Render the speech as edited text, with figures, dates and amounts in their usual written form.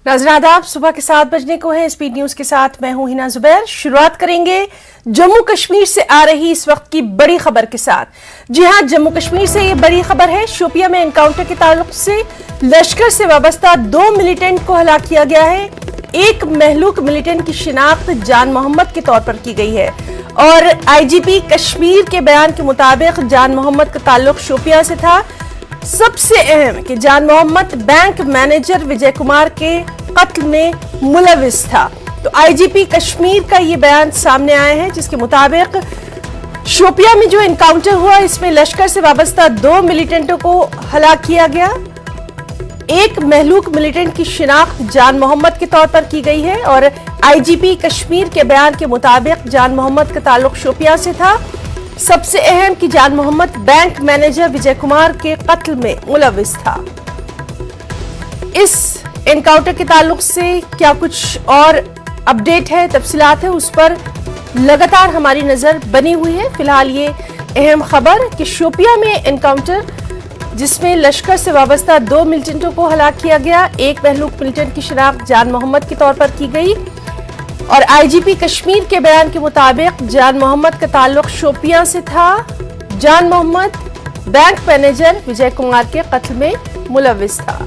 नाज़रीन आदाब, सुबह के 7 बजने को है। स्पीड न्यूज के साथ मैं हूं हिना जुबैर। शुरुआत करेंगे जम्मू कश्मीर से आ रही इस वक्त की बड़ी खबर के साथ। जी हां, जम्मू कश्मीर से ये बड़ी खबर है। शोपिया में एनकाउंटर के ताल्लुक से लश्कर से वाबस्ता 2 मिलिटेंट को हलाक किया गया है। एक महलूक मिलिटेंट की शिनाख्त जान मोहम्मद के तौर पर की गई है और आईजीपी कश्मीर के बयान के मुताबिक जान मोहम्मद का ताल्लुक शोपिया से था। सबसे अहम कि जान मोहम्मद बैंक मैनेजर विजय कुमार के कत्ल में मुलविस था। तो आईजीपी कश्मीर का ये बयान सामने आया है, जिसके मुताबिक शोपिया में जो एनकाउंटर हुआ इसमें लश्कर से वाबस्ता 2 मिलिटेंटों को हलाक किया गया। एक महलूक मिलिटेंट की शिनाख्त जान मोहम्मद के तौर पर की गई है और आईजीपी कश्मीर के बयान के मुताबिक जान मोहम्मद का ताल्लुक शोपिया से था। सबसे अहम कि जान मोहम्मद बैंक मैनेजर विजय कुमार के कत्ल में मुलविस था। इस एनकाउंटर के ताल्लुक से क्या कुछ और अपडेट है, तफसीलात है, उस पर लगातार हमारी नजर बनी हुई है। फिलहाल ये अहम खबर कि शोपिया में एनकाउंटर जिसमें लश्कर से वाबस्ता 2 मिलिटेंटों को हलाक किया गया। एक महलूक मिलिटेंट की शिनाख्त जान मोहम्मद के तौर पर की गई और आईजीपी कश्मीर के बयान के मुताबिक जान मोहम्मद का ताल्लुक शोपिया से था। जान मोहम्मद बैंक मैनेजर विजय कुमार के कत्ल में मुलविस था।